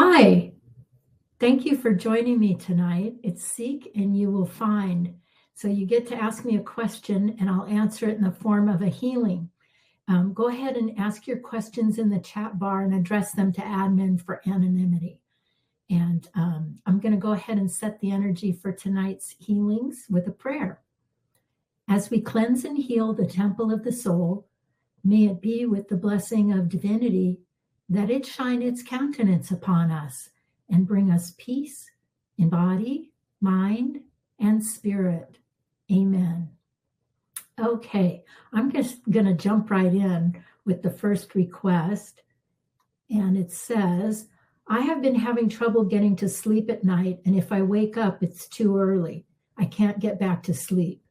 Hi, thank you for joining me tonight. It's Seek and You Will Find. So you get to ask me a question and I'll answer it in the form of a healing. Go ahead and ask your questions in the chat bar and address them to admin for anonymity. And I'm going to go ahead and set the energy for tonight's healings with a prayer. As we cleanse and heal the temple of the soul, may it be with the blessing of divinity that it shine its countenance upon us and bring us peace in body, mind, and spirit. Amen. Okay, I'm just going to jump right in with the first request. And it says, I have been having trouble getting to sleep at night, and if I wake up, it's too early. I can't get back to sleep.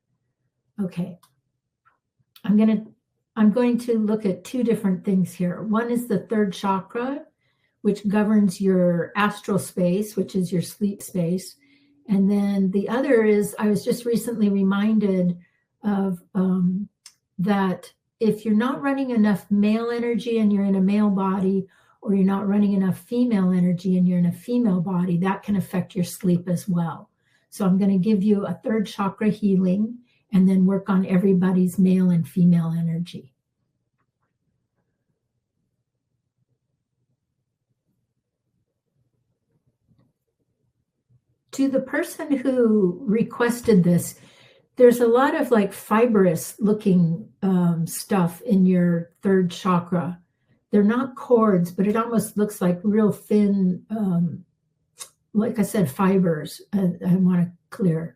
Okay, I'm going to look at two different things here. One is the third chakra, which governs your astral space, which is your sleep space. And then the other is, I was just recently reminded of that if you're not running enough male energy and you're in a male body, or you're not running enough female energy and you're in a female body, that can affect your sleep as well. So I'm going to give you a third chakra healing and then work on everybody's male and female energy. To the person who requested this, there's a lot of like fibrous looking stuff in your third chakra. They're not cords, but it almost looks like real thin, like I said, fibers. I want to clear.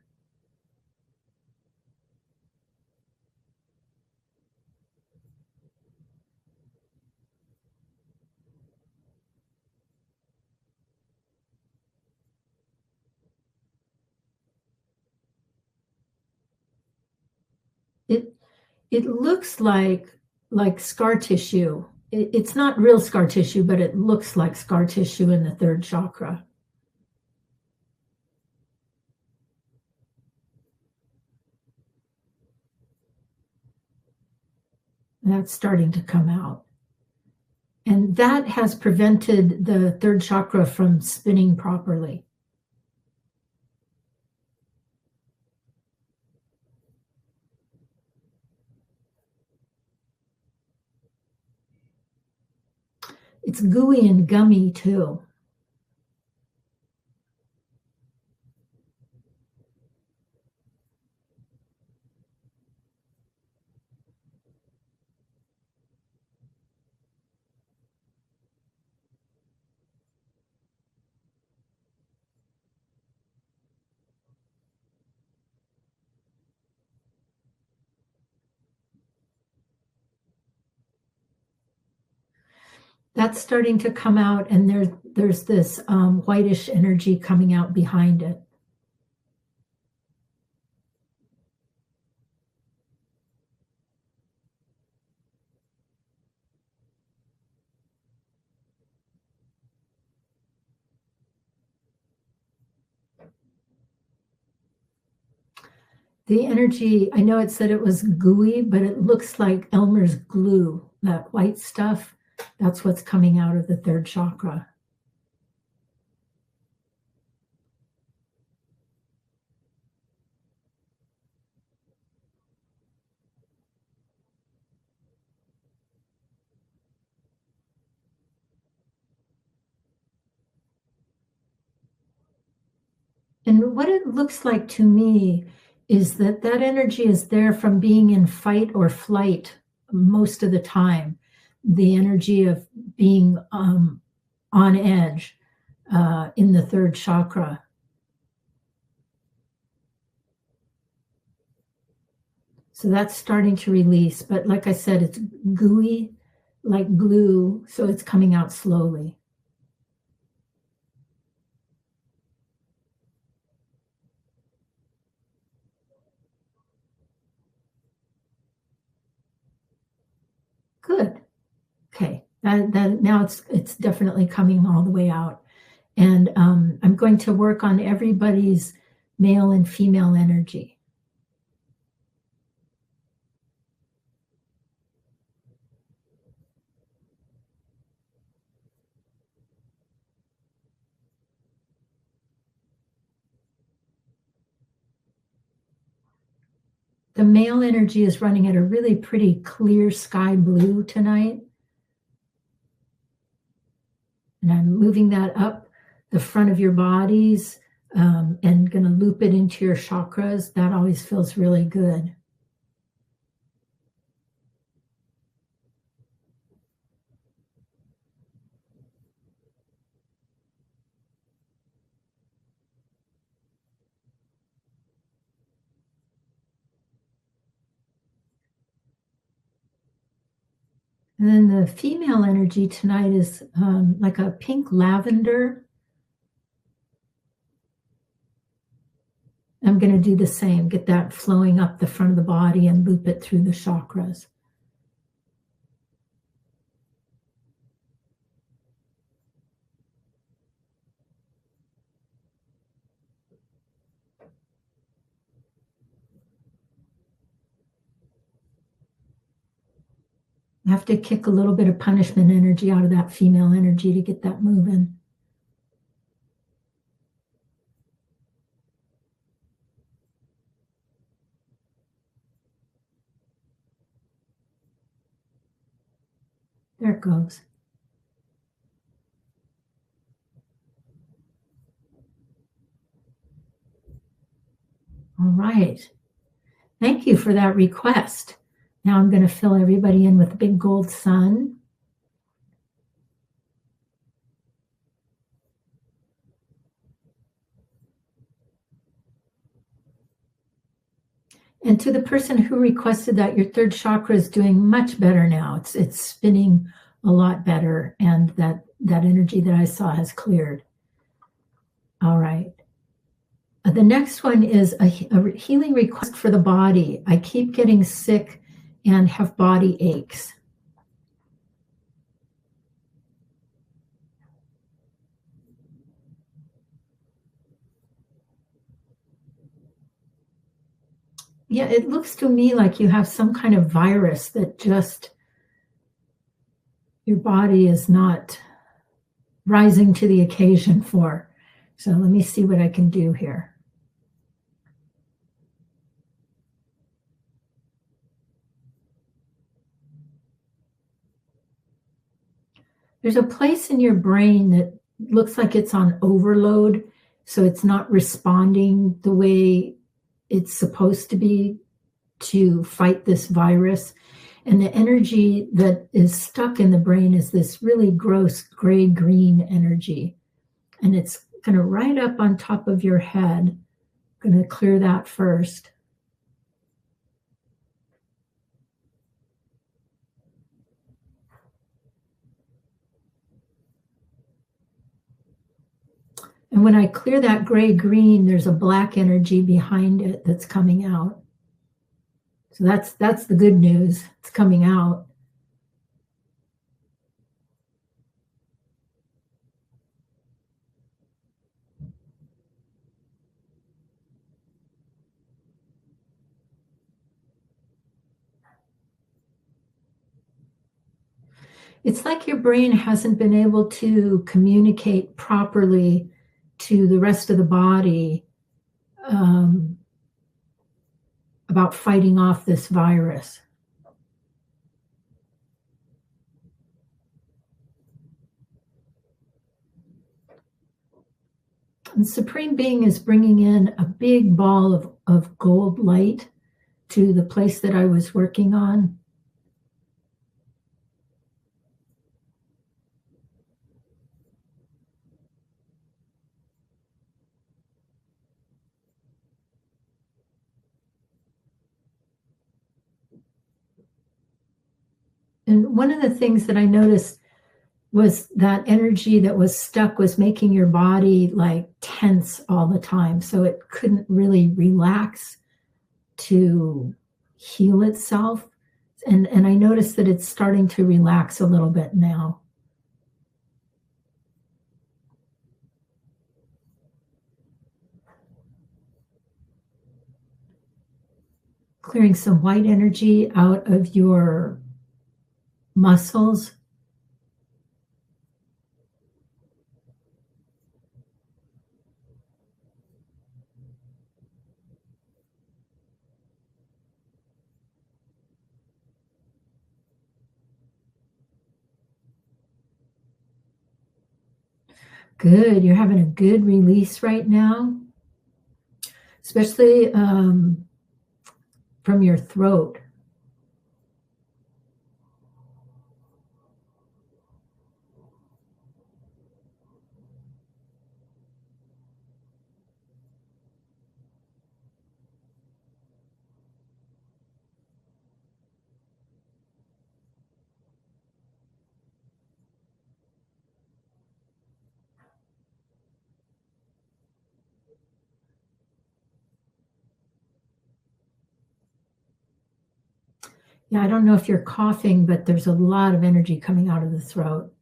It looks like scar tissue. It's not real scar tissue, but it looks like scar tissue in the third chakra. That's starting to come out. And that has prevented the third chakra from spinning properly. It's gooey and gummy too. That's starting to come out, and there's this whitish energy coming out behind it. The energy, I know it said it was gooey, but it looks like Elmer's glue, that white stuff. That's what's coming out of the third chakra. And what it looks like to me is that energy is there from being in fight or flight most of the time. The energy of being on edge in the third chakra. So that's starting to release. But like I said, it's gooey, like glue, so it's coming out slowly. Good. Okay. That now it's definitely coming all the way out. And I'm going to work on everybody's male and female energy. The male energy is running at a really pretty clear sky blue tonight. And I'm moving that up the front of your bodies and going to loop it into your chakras. That always feels really good. And then the female energy tonight is like a pink lavender. I'm going to do the same, get that flowing up the front of the body and loop it through the chakras. I have to kick a little bit of punishment energy out of that female energy to get that moving. There it goes. All right. Thank you for that request. Now I'm going to fill everybody in with a big gold sun. And to the person who requested that, your third chakra is doing much better now. It's spinning a lot better, and that energy that I saw has cleared. All right. The next one is a healing request for the body. I keep getting sick and have body aches. Yeah, it looks to me like you have some kind of virus that just your body is not rising to the occasion for. So let me see what I can do here. There's a place in your brain that looks like it's on overload, so it's not responding the way it's supposed to be to fight this virus. And the energy that is stuck in the brain is this really gross gray-green energy. And it's kind of right up on top of your head. I'm going to clear that first. And when I clear that gray-green, there's a black energy behind it that's coming out. So that's the good news. It's coming out. It's like your brain hasn't been able to communicate properly to the rest of the body about fighting off this virus. And Supreme Being is bringing in a big ball of gold light to the place that I was working on. And one of the things that I noticed was that energy that was stuck was making your body like tense all the time. So it couldn't really relax to heal itself. And I noticed that it's starting to relax a little bit now. Clearing some white energy out of your muscles. Good. You're having a good release right now, especially from your throat. Yeah, I don't know if you're coughing, but there's a lot of energy coming out of the throat.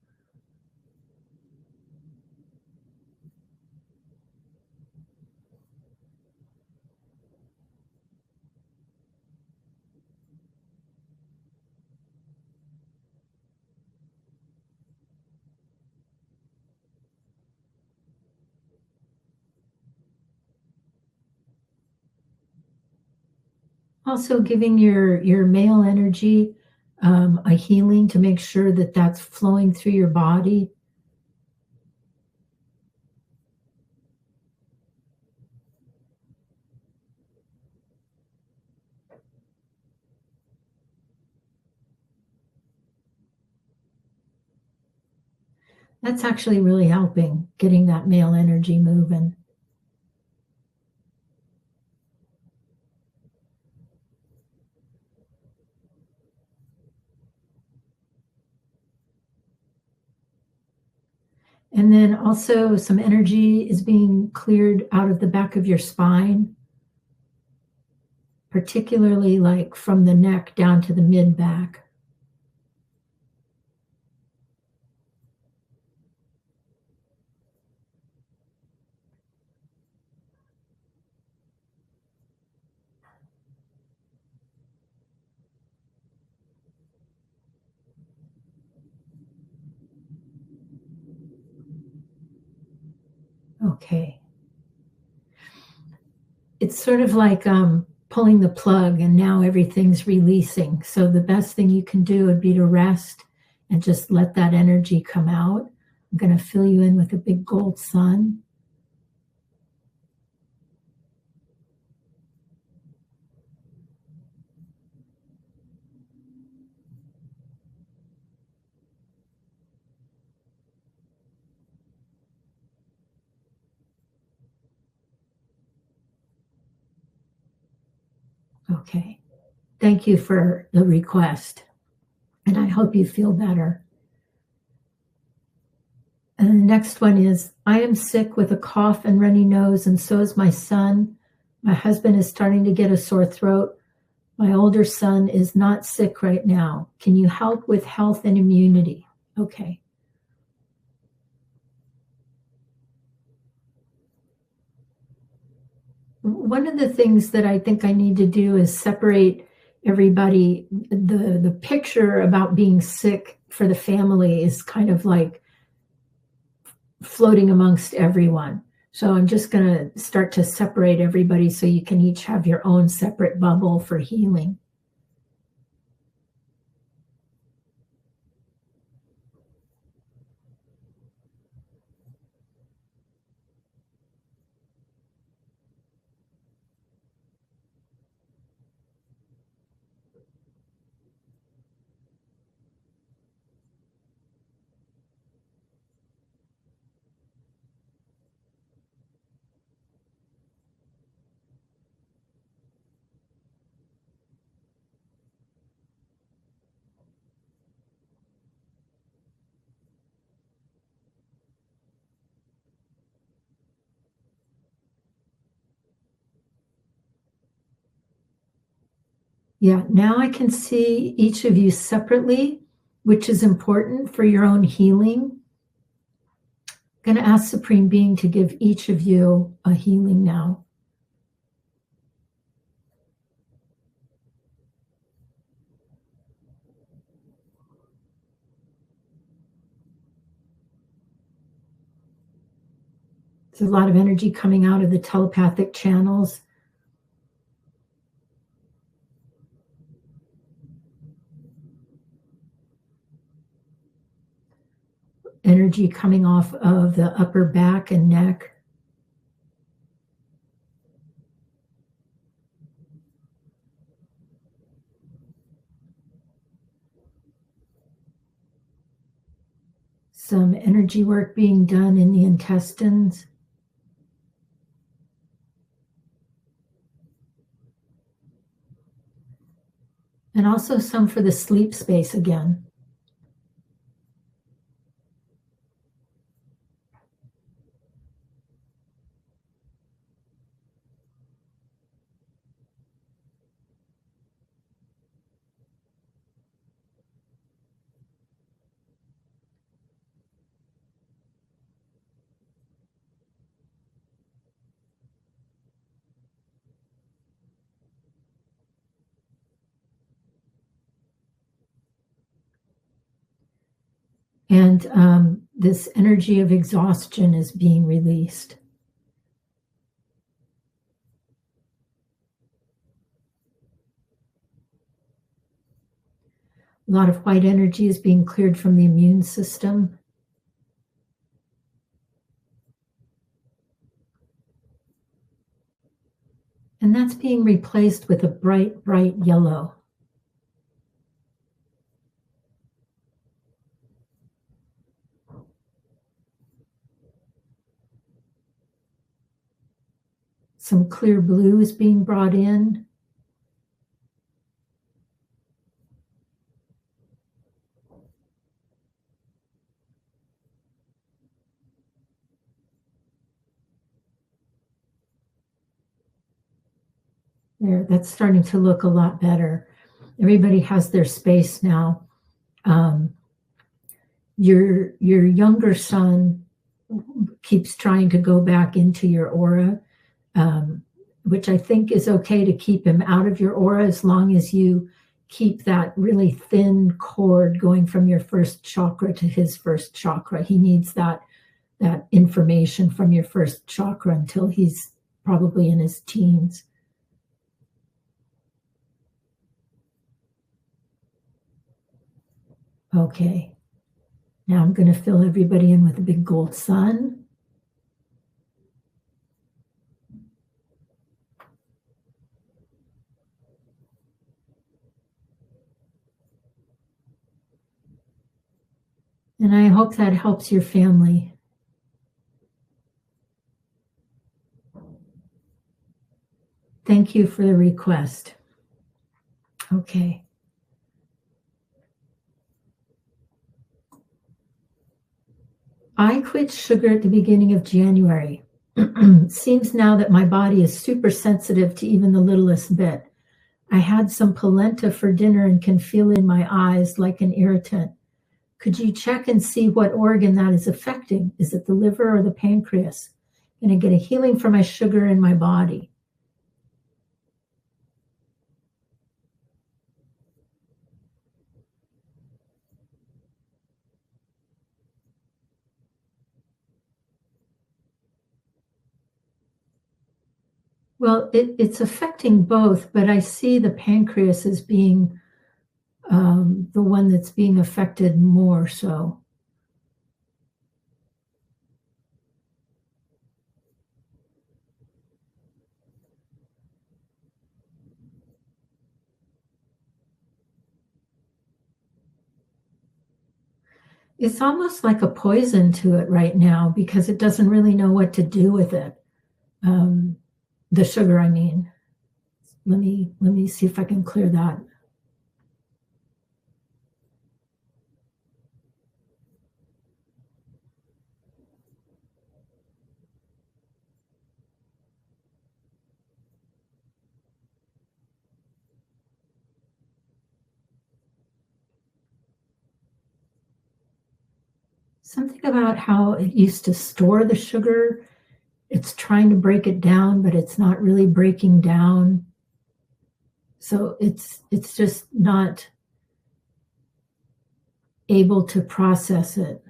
Also giving your male energy a healing to make sure that that's flowing through your body. That's actually really helping getting that male energy moving. And then also some energy is being cleared out of the back of your spine, particularly like from the neck down to the mid back. Okay. It's sort of like pulling the plug and now everything's releasing. So the best thing you can do would be to rest and just let that energy come out. I'm going to fill you in with a big gold sun. Okay. Thank you for the request. And I hope you feel better. And the next one is I am sick with a cough and runny nose, and so is my son. My husband is starting to get a sore throat. My older son is not sick right now. Can you help with health and immunity? Okay. One of the things that I think I need to do is separate everybody. The picture about being sick for the family is kind of like floating amongst everyone. So I'm just going to start to separate everybody so you can each have your own separate bubble for healing. Yeah, now I can see each of you separately, which is important for your own healing. I'm going to ask Supreme Being to give each of you a healing now. There's a lot of energy coming out of the telepathic channels. energy coming off of the upper back and neck. Some energy work being done in the intestines. And also some for the sleep space again. And this energy of exhaustion is being released. A lot of white energy is being cleared from the immune system. And that's being replaced with a bright, bright yellow. Some clear blue is being brought in. There, that's starting to look a lot better. Everybody has their space now. Your younger son keeps trying to go back into your aura, which I think is okay to keep him out of your aura as long as you keep that really thin cord going from your first chakra to his first chakra. He needs that information from your first chakra until he's probably in his teens. Okay. Now I'm going to fill everybody in with a big gold sun. And I hope that helps your family. Thank you for the request. Okay. I quit sugar at the beginning of January. Seems now that my body is super sensitive to even the littlest bit. I had some polenta for dinner and can feel it in my eyes like an irritant. Could you check and see what organ that is affecting? Is it the liver or the pancreas? Can I get a healing for my sugar in my body? Well, it's affecting both, but I see the pancreas as being the one that's being affected more so. It's almost like a poison to it right now because it doesn't really know what to do with it. The sugar, I mean. Let me see if I can clear that. Something about how it used to store the sugar. It's trying to break it down, but it's not really breaking down. So it's just not able to process it.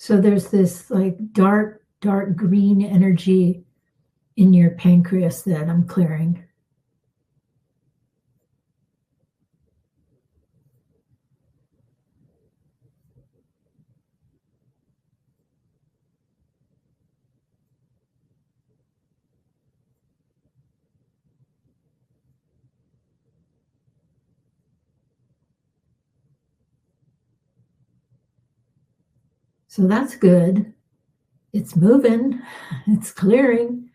So there's this like dark, dark green energy in your pancreas that I'm clearing. So that's good. It's moving, it's clearing.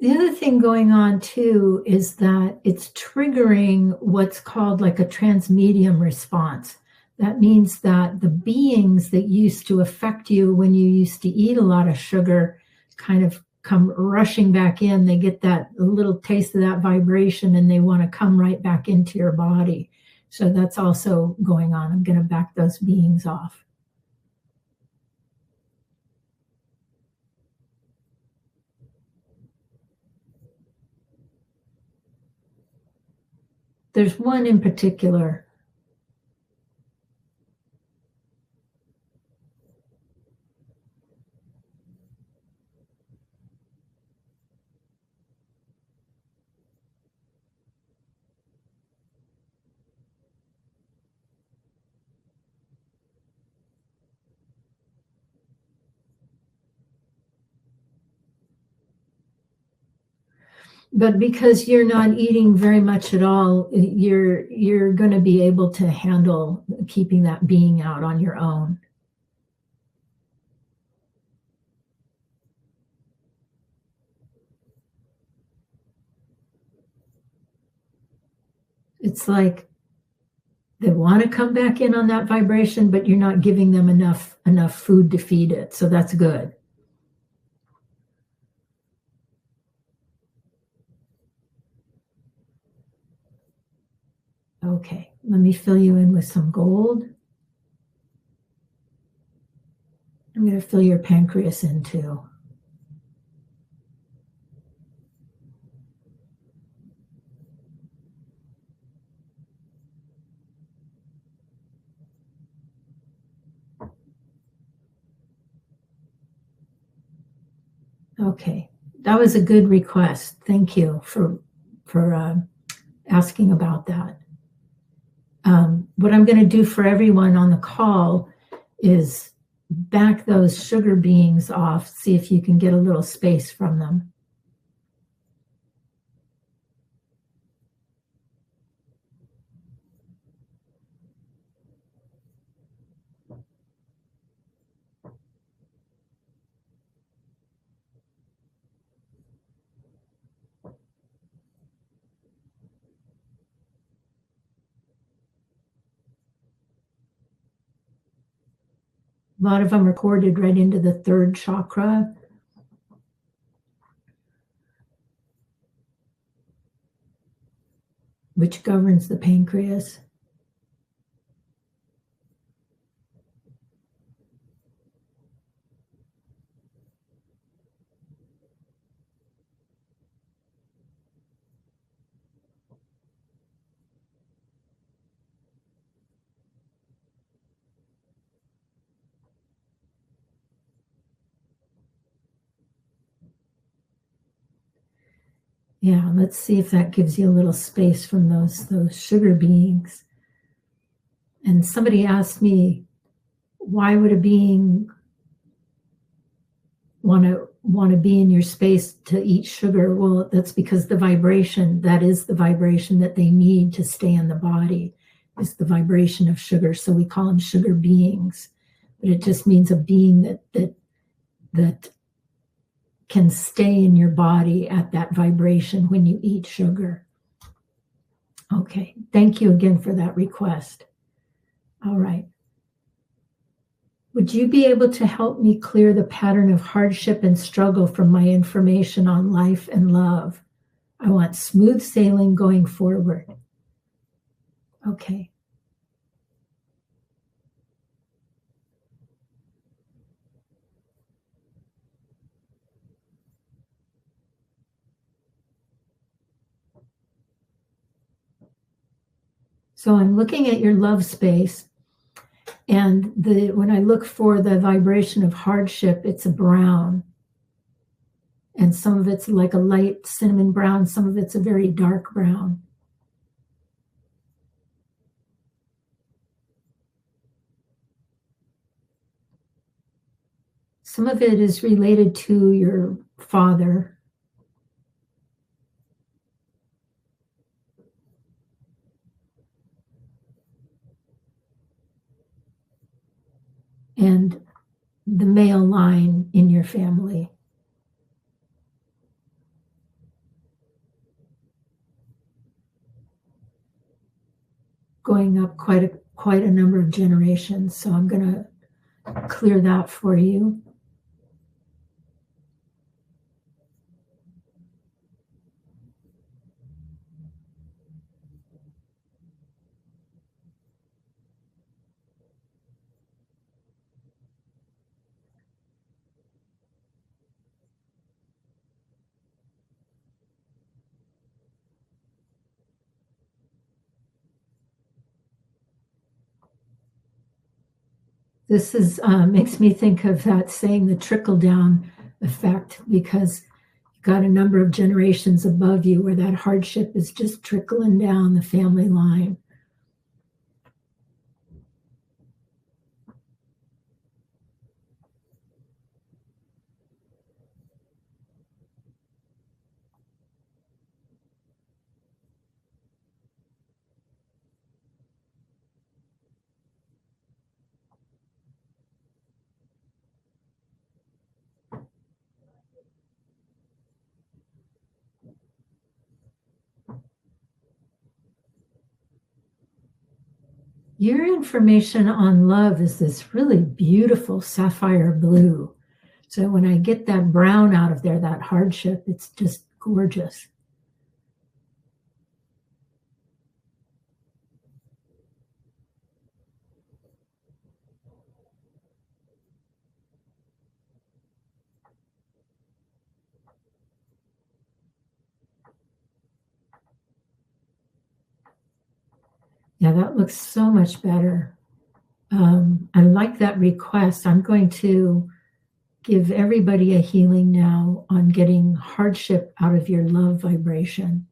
The other thing going on too is that it's triggering what's called like a transmedium response. That means that the beings that used to affect you when you used to eat a lot of sugar kind of come rushing back in. They get that little taste of that vibration and they want to come right back into your body. So that's also going on. I'm going to back those beings off. There's one in particular. But because you're not eating very much at all, you're going to be able to handle keeping that being out on your own. It's like they want to come back in on that vibration, but you're not giving them enough food to feed it. So that's good. Okay, let me fill you in with some gold. I'm going to fill your pancreas in too. Okay, that was a good request. Thank you for asking about that. What I'm going to do for everyone on the call is back those sugar beings off, see if you can get a little space from them. A lot of them are corded right into the third chakra. Which governs the pancreas. Yeah, let's see if that gives you a little space from those sugar beings. And somebody asked me, why would a being want to be in your space to eat sugar? Well, that's because the vibration, that is the vibration that they need to stay in the body, is the vibration of sugar. So we call them sugar beings, but it just means a being that can stay in your body at that vibration when you eat sugar. Okay, thank you again for that request. All right. Would you be able to help me clear the pattern of hardship and struggle from my information on life and love? I want smooth sailing going forward. Okay. So I'm looking at your love space, and when I look for the vibration of hardship, it's a brown. And some of it's like a light cinnamon brown, some of it's a very dark brown. Some of it is related to your father. And the male line in your family. Going up quite a number of generations. So I'm going to clear that for you. This is makes me think of that saying, the trickle down effect, because you've got a number of generations above you where that hardship is just trickling down the family line. Your information on love is this really beautiful sapphire blue. So when I get that brown out of there, that hardship, it's just gorgeous. Yeah, that looks so much better. I like that request. I'm going to give everybody a healing now on getting hardship out of your love vibration.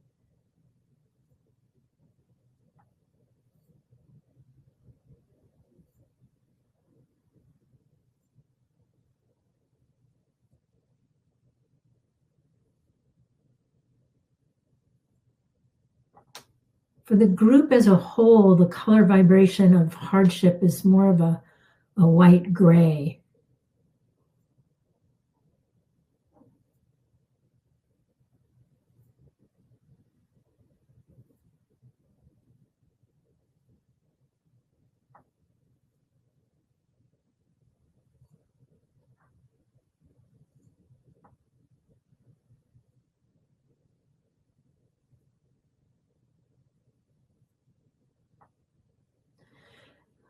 For the group as a whole, the color vibration of hardship is more of a white gray.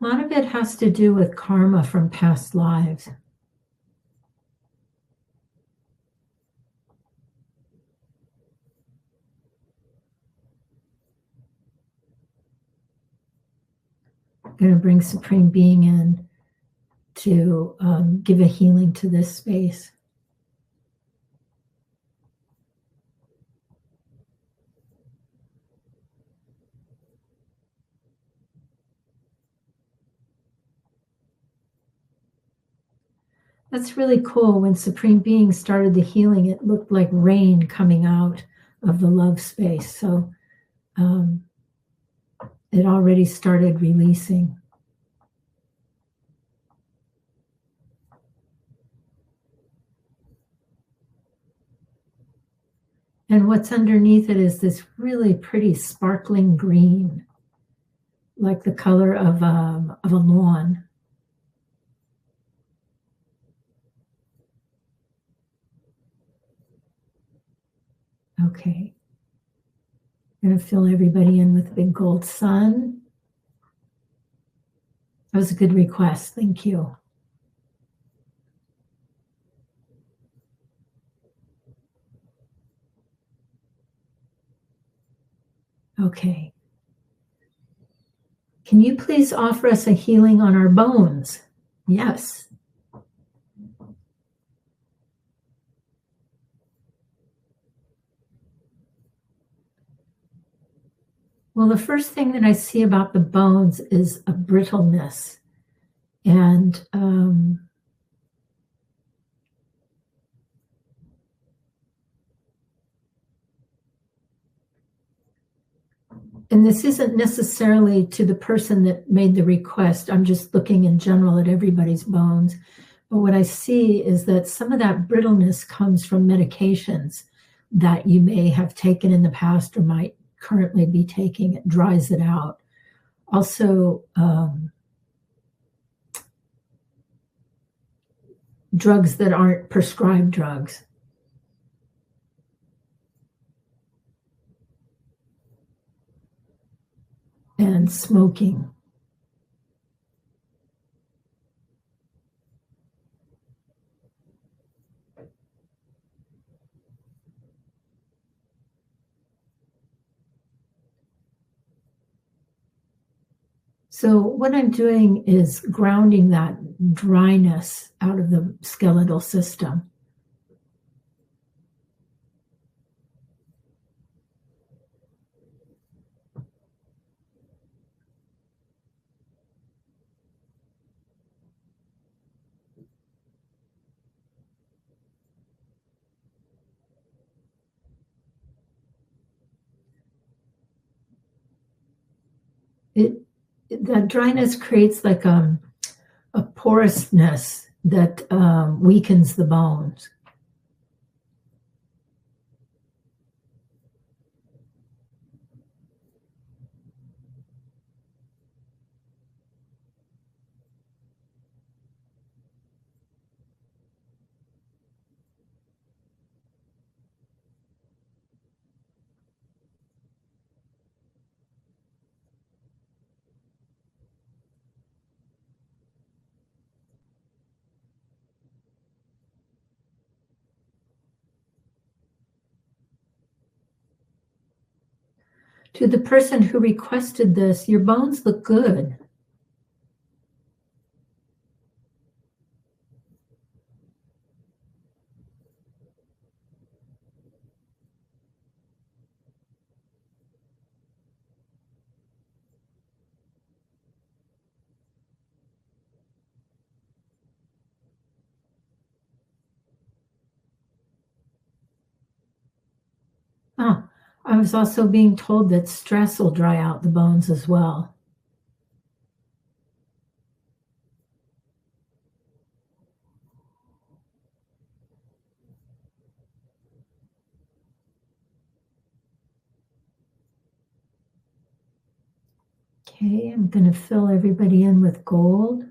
A lot of it has to do with karma from past lives. I'm going to bring Supreme Being in to give a healing to this space. That's really cool. When Supreme Being started the healing, it looked like rain coming out of the love space. So it already started releasing. And what's underneath it is this really pretty sparkling green, like the color of a lawn. Okay. I'm going to fill everybody in with a big gold sun. That was a good request. Thank you. Okay. Can you please offer us a healing on our bones? Yes. Well, the first thing that I see about the bones is a brittleness. And this isn't necessarily to the person that made the request. I'm just looking in general at everybody's bones. But what I see is that some of that brittleness comes from medications that you may have taken in the past or might currently be taking. It dries it out. Also, drugs that aren't prescribed drugs. And smoking. So what I'm doing is grounding that dryness out of the skeletal system. That dryness creates like a porousness that weakens the bones. To the person who requested this, your bones look good. Oh, I was also being told that stress will dry out the bones as well. Okay, I'm going to fill everybody in with gold.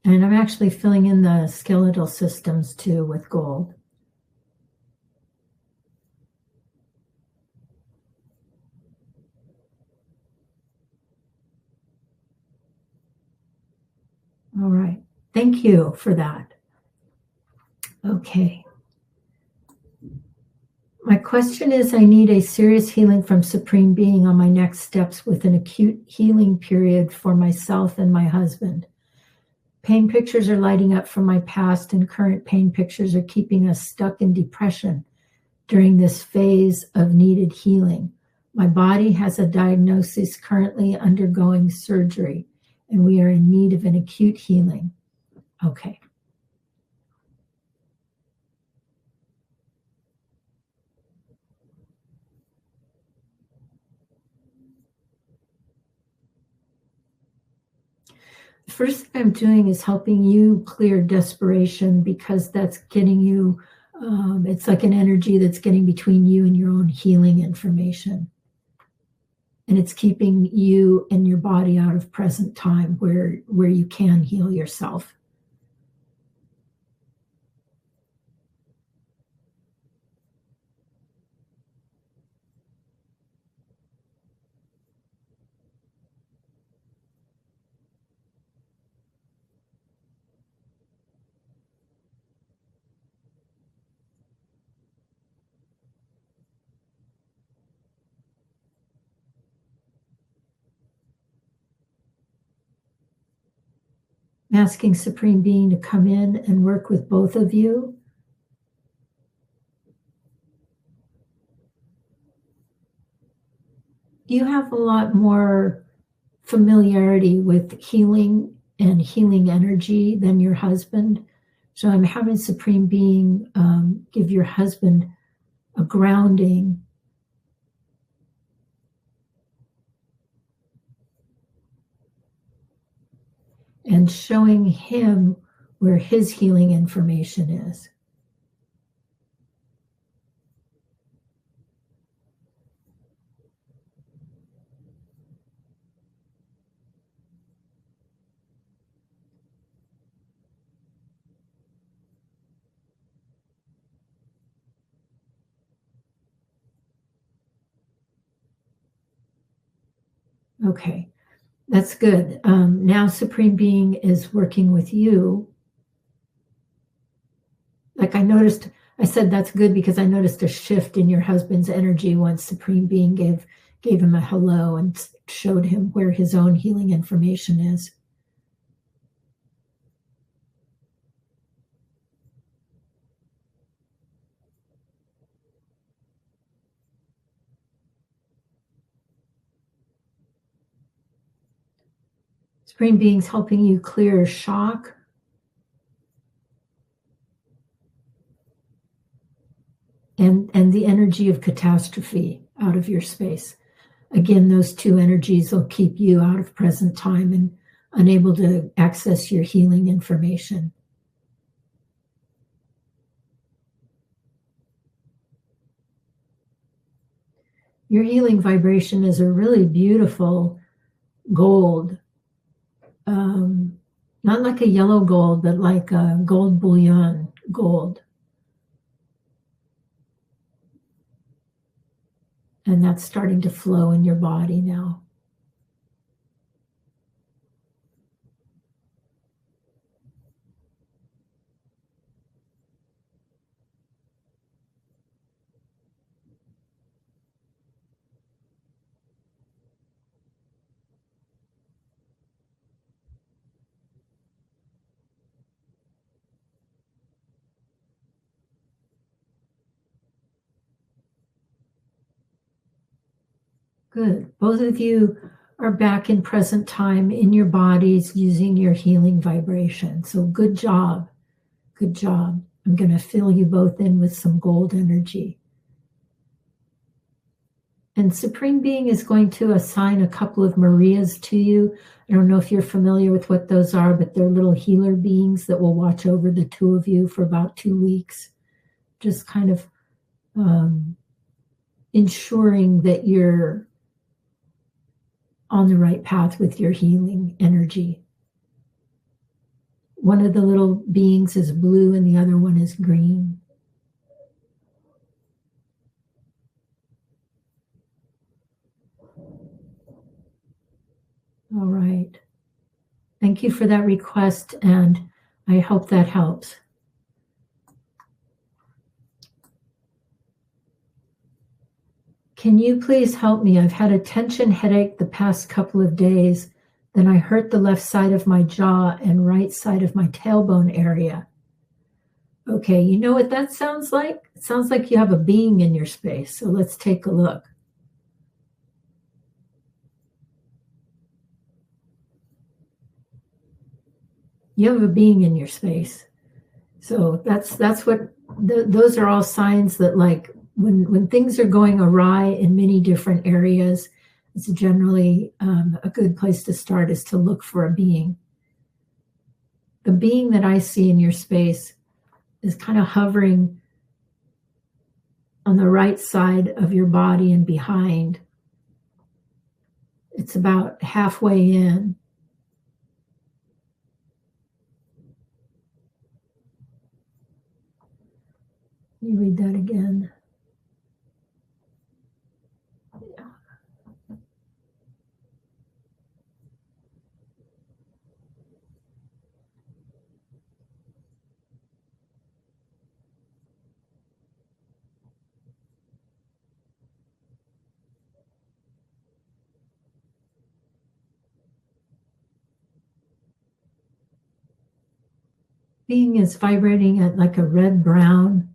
And I'm actually filling in the skeletal systems too with gold. All right. Thank you for that. Okay. My question is, I need a serious healing from Supreme Being on my next steps with an acute healing period for myself and my husband. Pain pictures are lighting up from my past, and current pain pictures are keeping us stuck in depression during this phase of needed healing. My body has a diagnosis currently undergoing surgery, and we are in need of an acute healing. Okay. The first thing I'm doing is helping you clear desperation, because that's getting you It's like an energy that's getting between you and your own healing information. And it's keeping you and your body out of present time where you can heal yourself. Asking Supreme Being to come in and work with both of you. You have a lot more familiarity with healing and healing energy than your husband. So I'm having Supreme Being give your husband a grounding and showing him where his healing information is. Okay, that's good. Now Supreme Being is working with you. Like I said that's good because I noticed a shift in your husband's energy once Supreme Being gave him a hello and showed him where his own healing information is. Supreme Being's helping you clear shock and the energy of catastrophe out of your space. Again, those two energies will keep you out of present time and unable to access your healing information. Your healing vibration is a really beautiful gold, not like a yellow gold, but like a gold bullion gold. And that's starting to flow in your body now. Good. Both of you are back in present time in your bodies using your healing vibration. So good job. Good job. I'm going to fill you both in with some gold energy. And Supreme Being is going to assign a couple of Marias to you. I don't know if you're familiar with what those are, but they're little healer beings that will watch over the two of you for about 2 weeks. Just kind of ensuring that you're on the right path with your healing energy. One of the little beings is blue and the other one is green. All right. Thank you for that request, and I hope that helps. Can you please help me? I've had a tension headache the past couple of days. Then I hurt the left side of my jaw and right side of my tailbone area. Okay, you know what that sounds like? It sounds like you have a being in your space. So let's take a look. You have a being in your space. So that's what those are all signs that, like, when things are going awry in many different areas, it's generally a good place to start is to look for a being. The being that I see in your space is kind of hovering on the right side of your body and behind. It's about halfway in. You read that again. Being is vibrating at like a red-brown.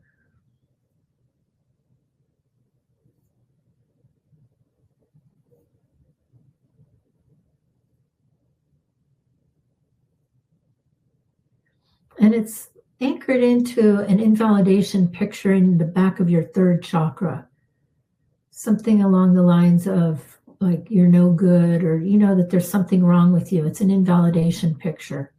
And it's anchored into an invalidation picture in the back of your third chakra. Something along the lines of like, you're no good, or you know that there's something wrong with you. It's an invalidation picture.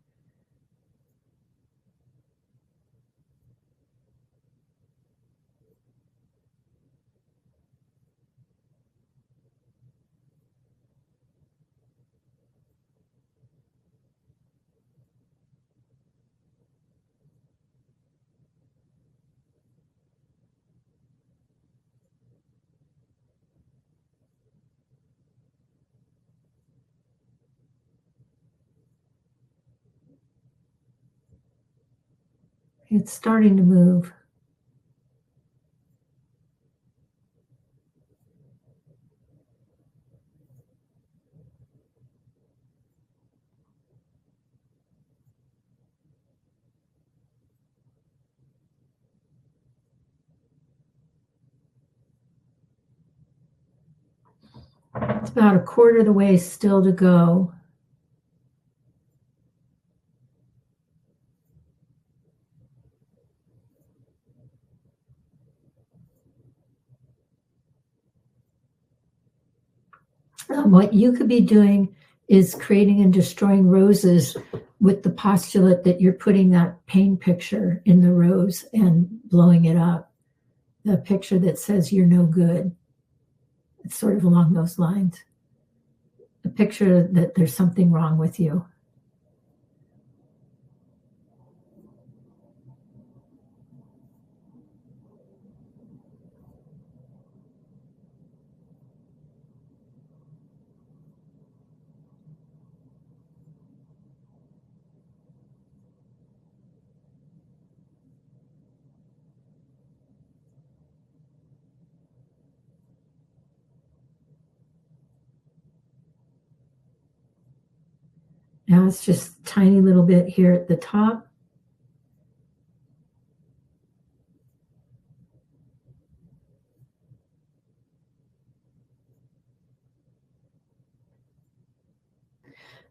It's starting to move. It's about a quarter of the way still to go. What you could be doing is creating and destroying roses with the postulate that you're putting that pain picture in the rose and blowing it up. The picture that says you're no good. It's sort of along those lines. The picture that there's something wrong with you. Now it's just a tiny little bit here at the top.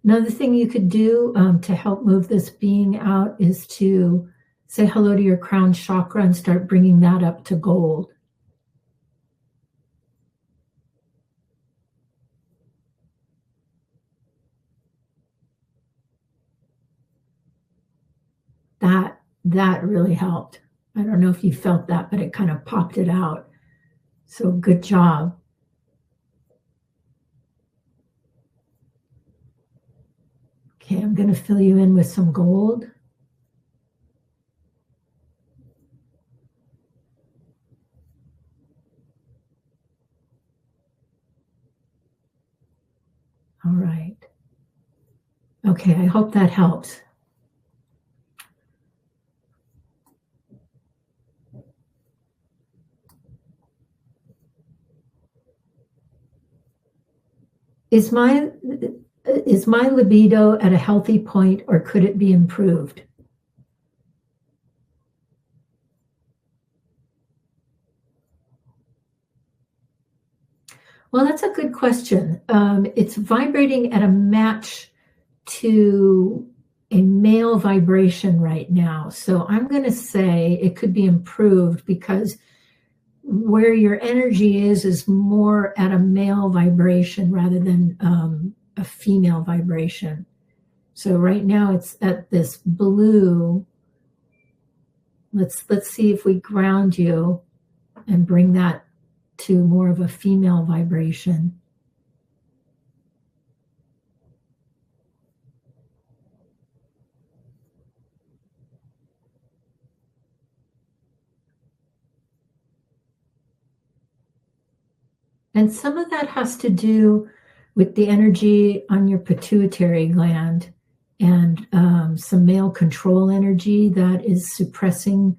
Another thing you could do to help move this being out is to say hello to your crown chakra and start bringing that up to gold. That really helped. I don't know if you felt that, but it kind of popped it out. So good job. Okay, I'm going to fill you in with some gold. All right. Okay, I hope that helps. Is my libido at a healthy point, or could it be improved? Well, that's a good question. It's vibrating at a match to a male vibration right now. So I'm going to say it could be improved because where your energy is more at a male vibration rather than a female vibration. So right now it's at this blue. Let's see if we ground you. and bring that to more of a female vibration. And some of that has to do with the energy on your pituitary gland and some male control energy that is suppressing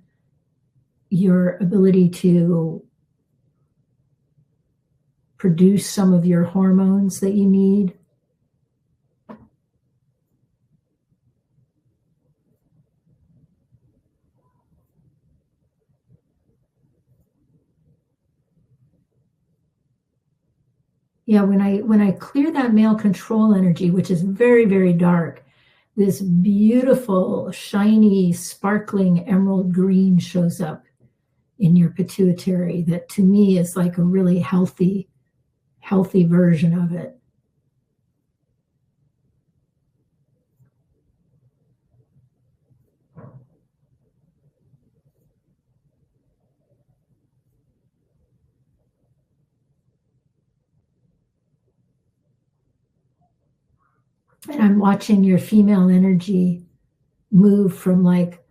your ability to produce some of your hormones that you need. Yeah, when I clear that male control energy, which is very, very dark, this beautiful, shiny, sparkling emerald green shows up in your pituitary that to me is like a really healthy version of it. And I'm watching your female energy move from like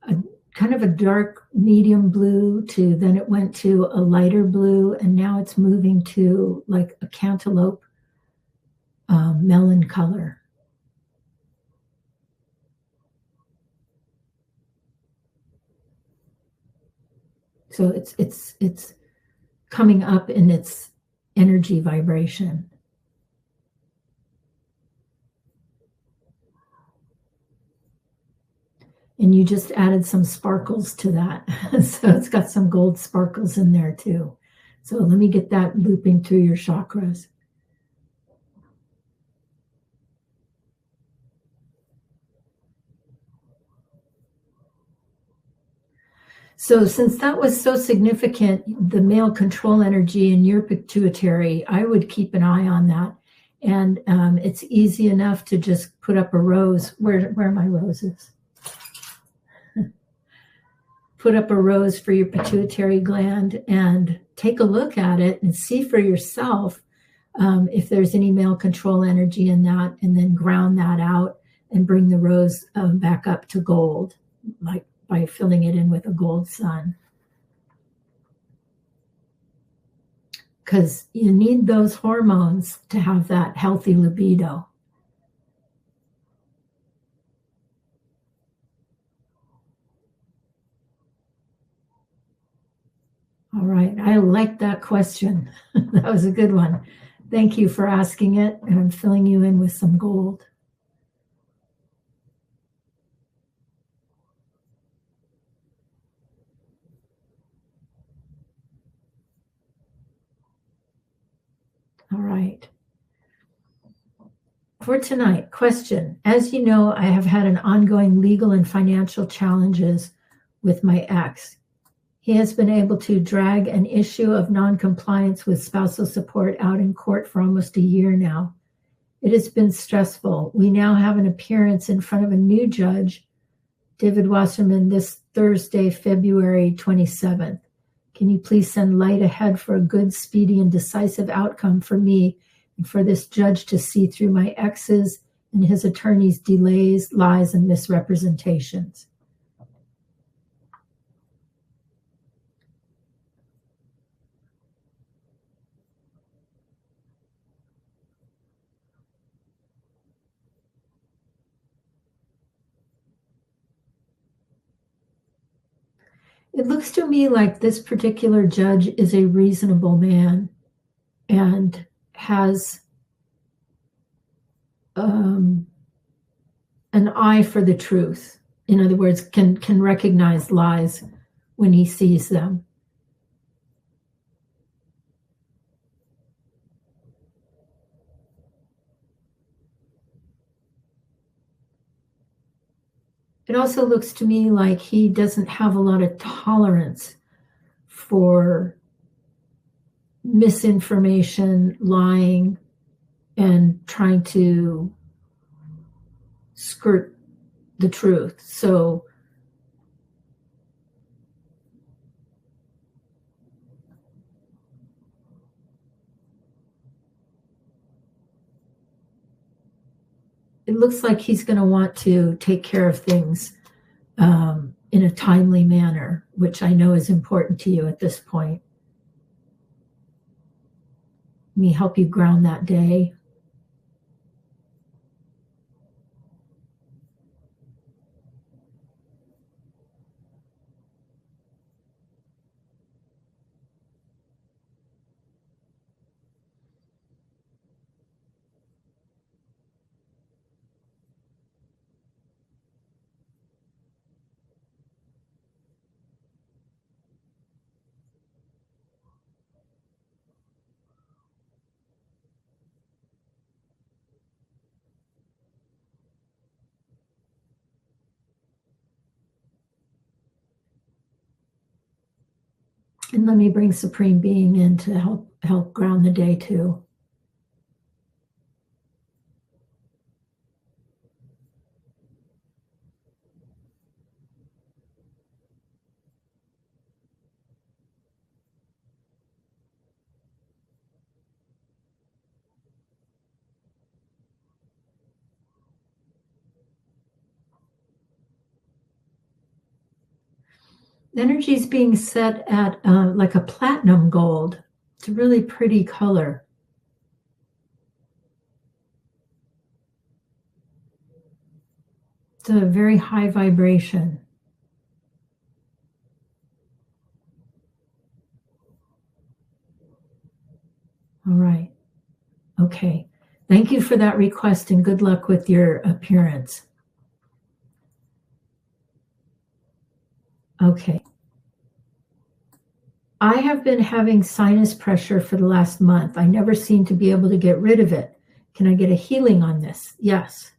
a kind of a dark medium blue to then it went to a lighter blue, and now it's moving to like a cantaloupe melon color. So it's coming up in its energy vibration. And you just added some sparkles to that. So it's got some gold sparkles in there too. So let me get that looping through your chakras. So since that was so significant, the male control energy in your pituitary, I would keep an eye on that. And it's easy enough to just put up a rose. Where are my roses? Put up a rose for your pituitary gland and take a look at it and see for yourself if there's any male control energy in that, and then ground that out and bring the rose back up to gold, like by filling it in with a gold sun. Because you need those hormones to have that healthy libido. All right, I like that question. That was a good one. Thank you for asking it, and I'm filling you in with some gold. All right. For tonight, question. As you know, I have had an ongoing legal and financial challenges with my ex. He has been able to drag an issue of non-compliance with spousal support out in court for almost a year now. It has been stressful. We now have an appearance in front of a new judge, David Wasserman, this Thursday, February 27th. Can you please send light ahead for a good, speedy, and decisive outcome for me and for this judge to see through my ex's and his attorney's delays, lies, and misrepresentations? It looks to me like this particular judge is a reasonable man and has an eye for the truth. In other words, can recognize lies when he sees them. It also looks to me like he doesn't have a lot of tolerance for misinformation, lying, and trying to skirt the truth. So it looks like he's going to want to take care of things in a timely manner, which I know is important to you at this point. Let me help you ground that day. And let me bring Supreme Being in to help ground the day too. The energy is being set at like a platinum gold. It's a really pretty color. It's a very high vibration. All right. Okay. Thank you for that request and good luck with your appearance. Okay. I have been having sinus pressure for the last month. I never seem to be able to get rid of it. Can I get a healing on this? Yes.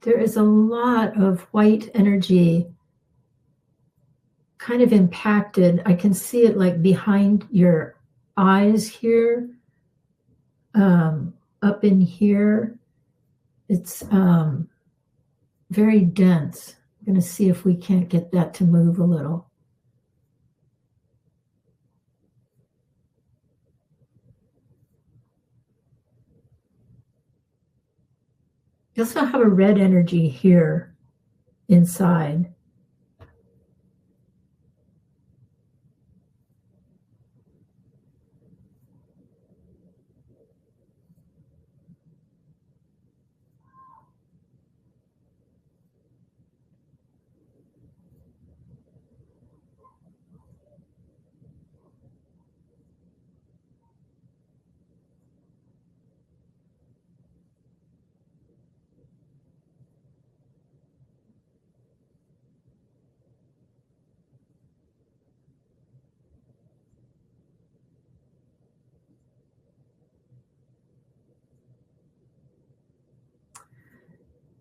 There is a lot of white energy kind of impacted. I can see it like behind your eyes here, up in here. It's very dense. I'm going to see if we can't get that to move a little. You also have a red energy here inside.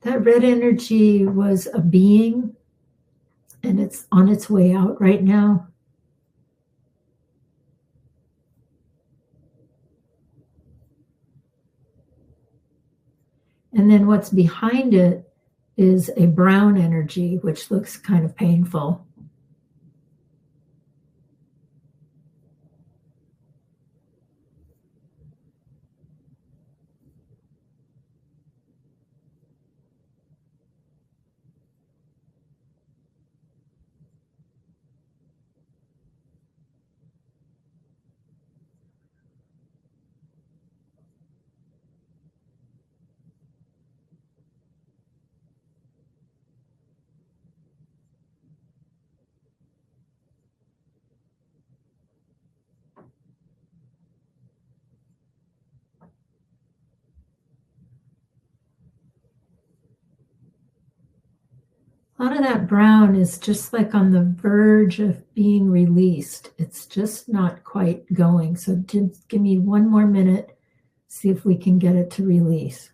That red energy was a being, and it's on its way out right now. And then what's behind it is a brown energy, which looks kind of painful. A lot of that brown is just like on the verge of being released. It's just not quite going. So just give me one more minute, see if we can get it to release.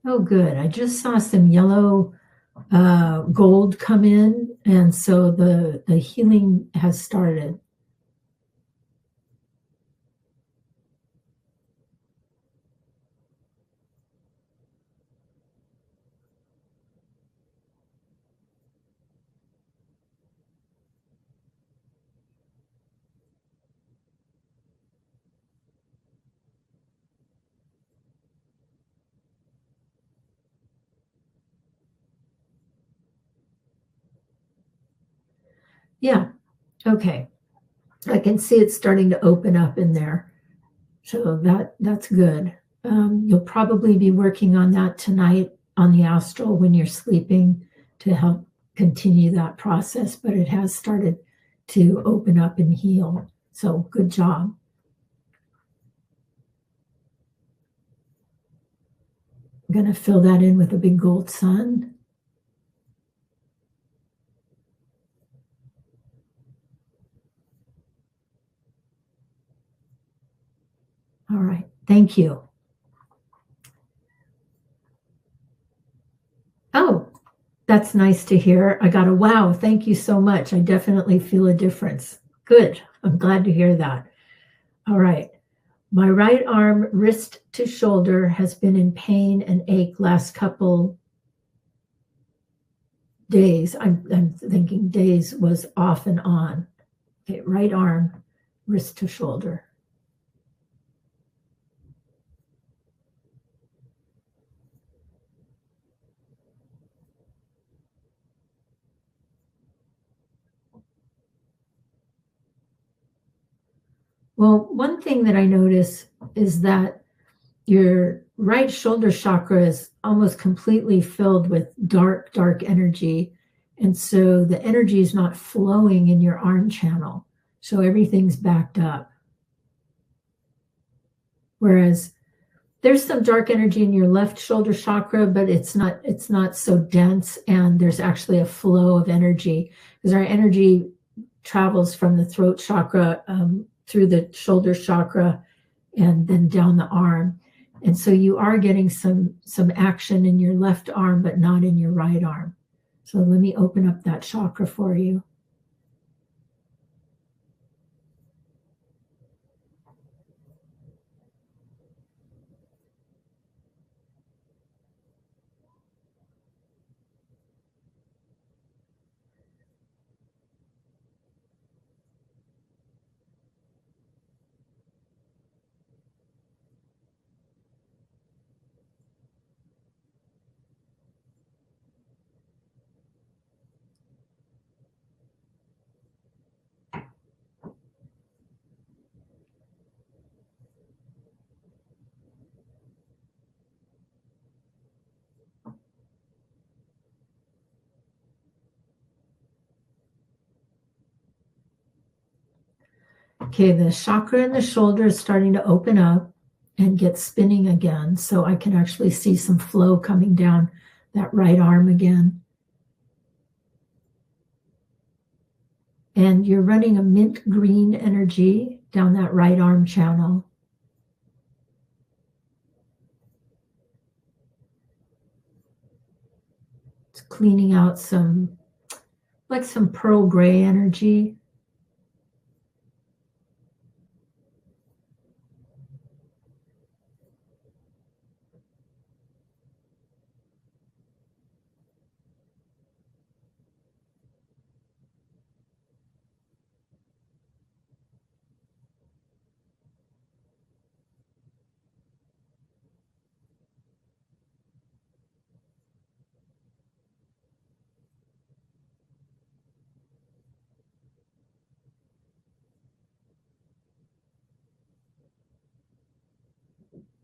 Oh, good. I just saw some yellow gold come in, and so the healing has started. Yeah. Okay. I can see it starting to open up in there. So that's good. You'll probably be working on that tonight on the astral when you're sleeping to help continue that process, but it has started to open up and heal. So good job. I'm going to fill that in with a big gold sun. All right. Thank you. Oh, that's nice to hear. I got a wow. Thank you so much. I definitely feel a difference. Good. I'm glad to hear that. All right. My right arm, wrist to shoulder, has been in pain and ache last couple days. I'm thinking days was off and on. Okay, right arm, wrist to shoulder. Well, one thing that I notice is that your right shoulder chakra is almost completely filled with dark, dark energy. And so the energy is not flowing in your arm channel. So everything's backed up. Whereas there's some dark energy in your left shoulder chakra, but it's not so dense, and there's actually a flow of energy because our energy travels from the throat chakra through the shoulder chakra and then down the arm. And so you are getting some action in your left arm, but not in your right arm. So let me open up that chakra for you. Okay, the chakra in the shoulder is starting to open up and get spinning again. So I can actually see some flow coming down that right arm again. And you're running a mint green energy down that right arm channel. It's cleaning out some pearl gray energy.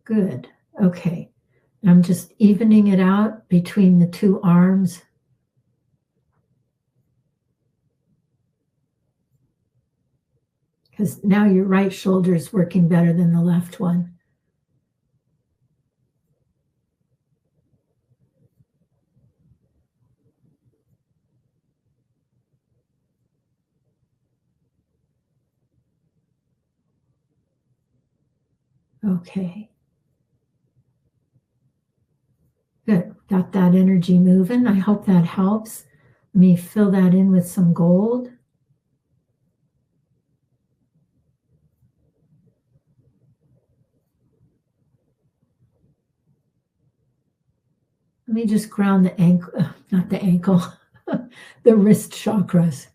Good. Okay. I'm just evening it out between the two arms. Because now your right shoulder is working better than the left one. Okay. Got that energy moving. I hope that helps. Let me fill that in with some gold. Let me just ground the ankle, not the ankle, the wrist chakras.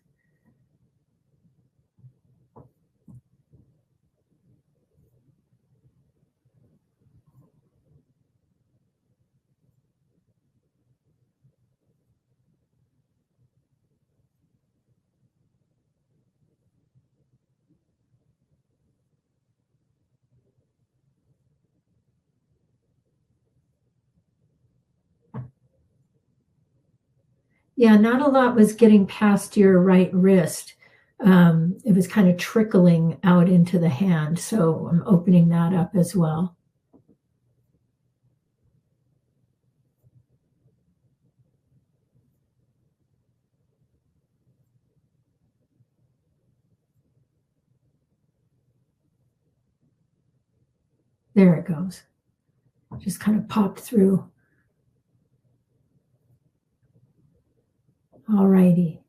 Yeah, not a lot was getting past your right wrist. It was kind of trickling out into the hand. So I'm opening that up as well. There it goes. Just kind of popped through. All righty.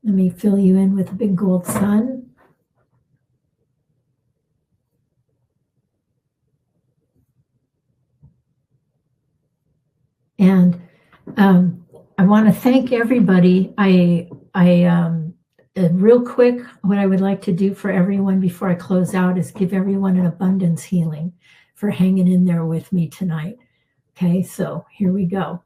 Let me fill you in with a big gold sun. And I want to thank everybody. Real quick, what I would like to do for everyone before I close out is give everyone an abundance healing for hanging in there with me tonight. Okay, so here we go.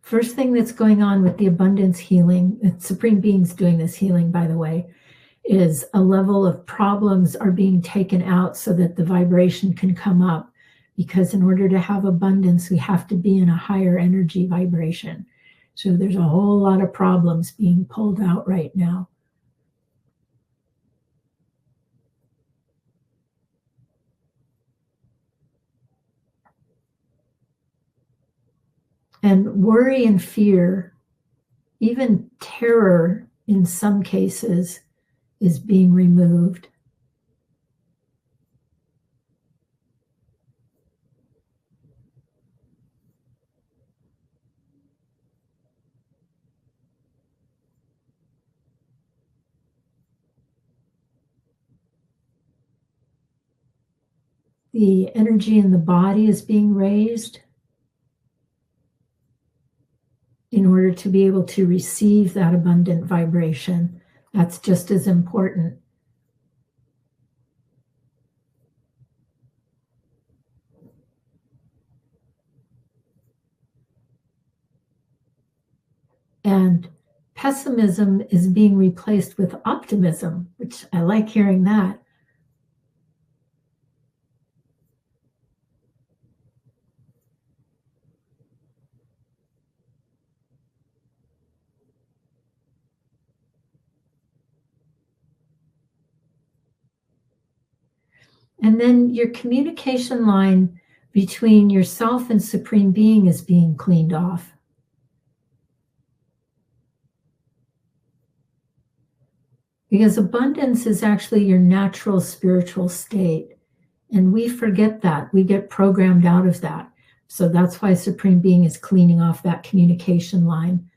First thing that's going on with the abundance healing, Supreme Being's doing this healing, by the way, is a level of problems are being taken out so that the vibration can come up. Because in order to have abundance, we have to be in a higher energy vibration. So there's a whole lot of problems being pulled out right now. And worry and fear, even terror in some cases, is being removed. The energy in the body is being raised in order to be able to receive that abundant vibration. That's just as important. And pessimism is being replaced with optimism, which I like hearing that. And then your communication line between yourself and Supreme Being is being cleaned off. Because abundance is actually your natural spiritual state. And we forget that. We get programmed out of that. So that's why Supreme Being is cleaning off that communication line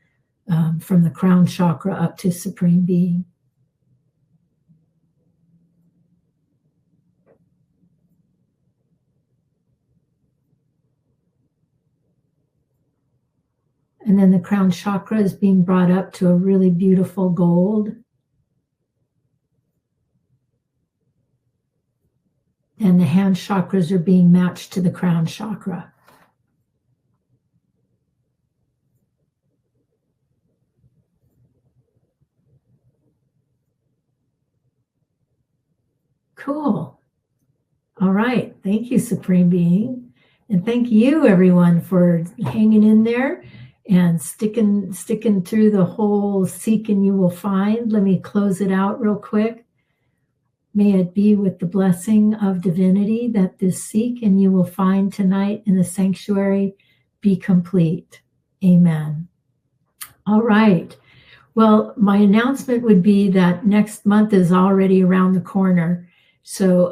from the crown chakra up to Supreme Being. And then the crown chakra is being brought up to a really beautiful gold. And the hand chakras are being matched to the crown chakra. Cool. All right. Thank you, Supreme Being. And thank you, everyone, for hanging in there and sticking through the whole seek and you will find. Let me close it out real quick. May it be with the blessing of divinity that this seek and you will find tonight in the sanctuary be complete. Amen. All right. Well, my announcement would be that next month is already around the corner. So,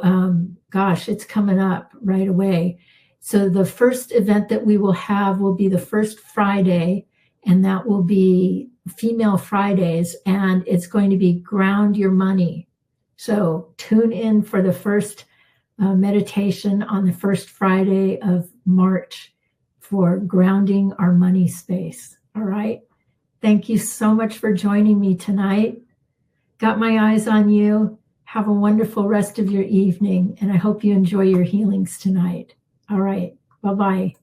gosh, it's coming up right away. So, the first event that we will have will be the first Friday, and that will be Female Fridays, and it's going to be Ground Your Money. So, tune in for the first meditation on the first Friday of March for grounding our money space. All right. Thank you so much for joining me tonight. Got my eyes on you. Have a wonderful rest of your evening, and I hope you enjoy your healings tonight. All right. Bye-bye.